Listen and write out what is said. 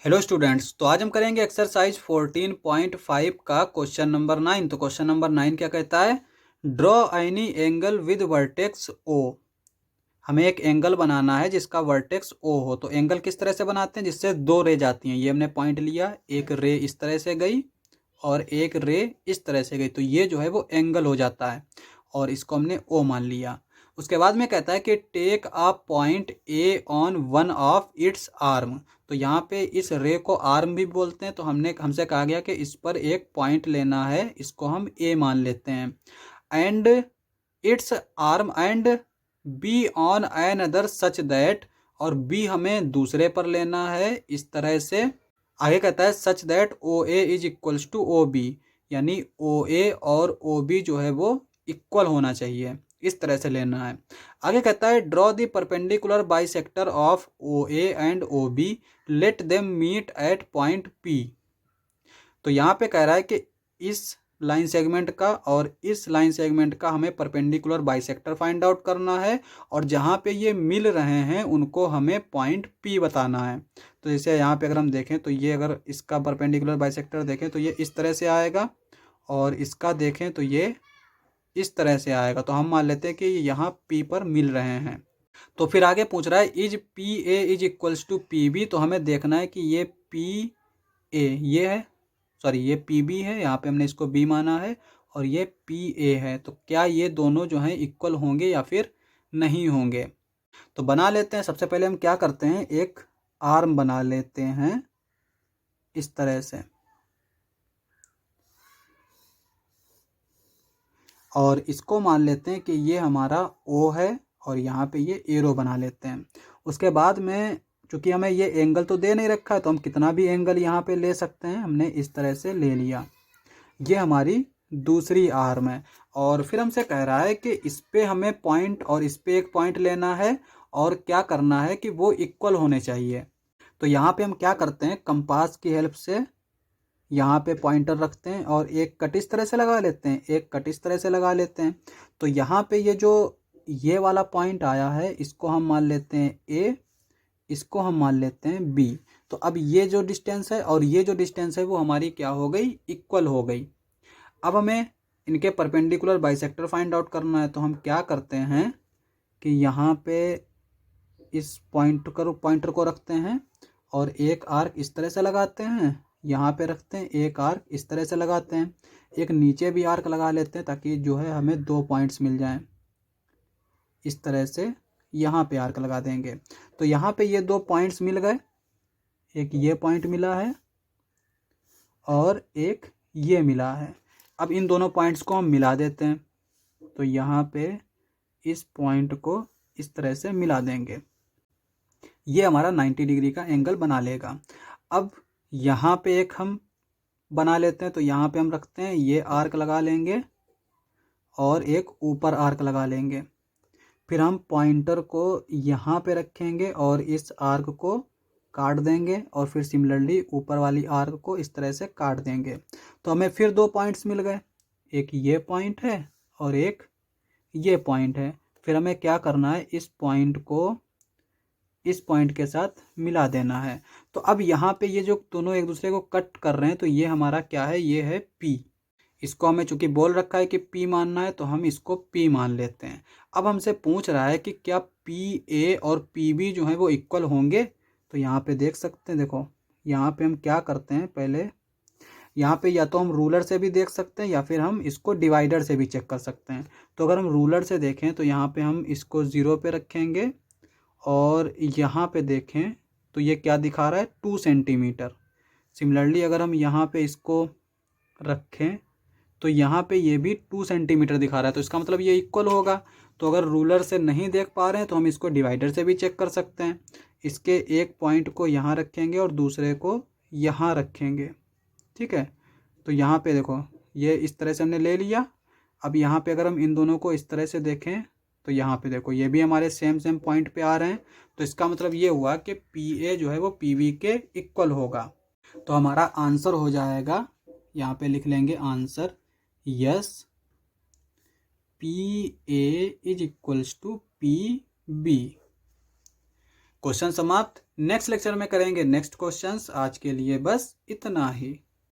Hello students, तो आज हम करेंगे एक्सरसाइज 14.5 का क्वेश्चन नंबर 9। तो क्वेश्चन नंबर 9 क्या कहता है? Draw any angle with vertex O. हमें एक एंगल बनाना है जिसका वर्टेक्स ओ हो। तो एंगल किस तरह से बनाते हैं? जिससे दो रे जाती हैं। ये हमने पॉइंट लिया, एक रे इस तरह से गई और एक रे इस तरह से गई, तो ये जो है वो एंगल हो जाता है और इसको हमने ओ मान लिया। उसके बाद में कहता है कि take a point A on one of its arm. तो यहाँ पे इस रे को आर्म भी बोलते हैं, तो हमसे कहा गया कि इस पर एक पॉइंट लेना है, इसको हम ए मान लेते हैं। And it's arm and be on an other such that, और बी हमें दूसरे पर लेना है इस तरह से। आगे कहता है such that O A is equals to O B, यानी ओ ए और ओ बी जो है वो इक्वल होना चाहिए, इस तरह से लेना है। आगे कहता है draw the perpendicular bisector of O A and O B, let them meet at point P. तो यहाँ पे कह रहा है कि इस लाइन सेगमेंट का और इस लाइन सेगमेंट का हमें परपेंडिकुलर बाइसेक्टर फाइंड आउट करना है, और जहाँ पे ये मिल रहे हैं उनको हमें पॉइंट पी बताना है। तो जैसे यहाँ पे अगर हम देखें तो ये, अगर इसका परपेंडिकुलर बाइसेक्टर देखें तो ये इस तरह से आएगा, और इसका देखें तो ये इस तरह से आएगा। तो हम मान लेते हैं कि यहाँ पी पर मिल रहे हैं। तो फिर आगे पूछ रहा है is P A is equals to P B. तो हमें देखना है कि ये पी ए ये है, सॉरी ये पी बी है, यहाँ पे हमने इसको बी माना है, और ये पी ए है। तो क्या ये दोनों जो हैं इक्वल होंगे या फिर नहीं होंगे? तो बना लेते हैं। सबसे पहले हम क्या करते हैं, एक आर्म बना लेते हैं इस तरह से, और इसको मान लेते हैं कि ये हमारा ओ है, और यहाँ पे ये एरो बना लेते हैं। उसके बाद में चूंकि हमें ये एंगल तो दे नहीं रखा है, तो हम कितना भी एंगल यहाँ पे ले सकते हैं। हमने इस तरह से ले लिया, ये हमारी दूसरी आर्म है। और फिर हमसे कह रहा है कि इस पे हमें पॉइंट और इस पे एक पॉइंट लेना है, और क्या करना है कि वो इक्वल होने चाहिए। तो यहाँ पे हम क्या करते हैं, कंपास की हेल्प से यहाँ पे पॉइंटर रखते हैं और एक कट इस तरह से लगा लेते हैं, एक कट इस तरह से लगा लेते हैं। तो यहाँ पे ये जो ये वाला पॉइंट आया है, इसको हम मान लेते हैं ए, इसको हम मान लेते हैं बी। तो अब ये जो डिस्टेंस है और ये जो डिस्टेंस है वो हमारी क्या हो गई, इक्वल हो गई। अब हमें इनके परपेंडिकुलर बाइसेक्टर फाइंड आउट करना है। तो हम क्या करते हैं कि यहाँ पे इस पॉइंटर को रखते हैं और एक आर्क इस तरह से लगाते हैं, यहाँ पे रखते हैं, एक आर्क इस तरह से लगाते हैं, एक नीचे भी आर्क लगा लेते हैं, ताकि जो है हमें दो पॉइंट्स मिल जाएं। इस तरह से यहाँ पे आर्क लगा देंगे। तो यहाँ पे ये दो पॉइंट्स मिल गए, एक ये पॉइंट मिला है और एक ये मिला है। अब इन दोनों पॉइंट्स को हम मिला देते हैं। तो यहाँ पे इस पॉइंट को इस तरह से मिला देंगे, ये हमारा 90 डिग्री का एंगल बना लेगा। अब यहाँ पे एक हम बना लेते हैं। तो यहाँ पे हम रखते हैं, ये आर्क लगा लेंगे और एक ऊपर आर्क लगा लेंगे। फिर हम पॉइंटर को यहाँ पे रखेंगे और इस आर्क को काट देंगे, और फिर सिमिलरली ऊपर वाली आर्क को इस तरह से काट देंगे। तो हमें फिर दो पॉइंट्स मिल गए, एक ये पॉइंट है और एक ये पॉइंट है। फिर हमें क्या करना है, इस पॉइंट को इस पॉइंट के साथ मिला देना है। तो अब यहाँ पे ये जो दोनों एक दूसरे को कट कर रहे हैं, तो ये हमारा क्या है, ये है P। इसको हमें चूंकि बोल रखा है कि P मानना है, तो हम इसको P मान लेते हैं। अब हमसे पूछ रहा है कि क्या PA और PB जो है वो इक्वल होंगे। तो यहाँ पे देख सकते हैं, देखो यहाँ पे हम क्या करते हैं, पहले यहाँ पे या तो हम रूलर से भी देख सकते हैं या फिर हम इसको डिवाइडर से भी चेक कर सकते हैं। तो अगर हम रूलर से देखें तो यहाँ पे हम इसको 0 पे रखेंगे, और यहाँ पे देखें तो ये क्या दिखा रहा है, 2 सेंटीमीटर। सिमिलरली अगर हम यहाँ पे इसको रखें तो यहाँ पे ये भी 2 सेंटीमीटर दिखा रहा है, तो इसका मतलब ये इक्वल होगा। तो अगर रूलर से नहीं देख पा रहे हैं तो हम इसको डिवाइडर से भी चेक कर सकते हैं। इसके एक पॉइंट को यहाँ रखेंगे और दूसरे को यहाँ रखेंगे, ठीक है। तो यहाँ पे देखो, ये इस तरह से हमने ले लिया। अब यहाँ पे अगर हम इन दोनों को इस तरह से देखें तो यहाँ पे देखो, ये भी हमारे सेम पॉइंट पे आ रहे हैं। तो इसका मतलब ये हुआ कि PA जो है वो PB के इक्वल होगा। तो हमारा आंसर हो जाएगा, यहाँ पे लिख लेंगे answer, yes PA is equals to PB। Question समाप्त। नेक्स्ट लेक्चर में करेंगे नेक्स्ट क्वेश्चंस। आज के लिए बस इतना ही।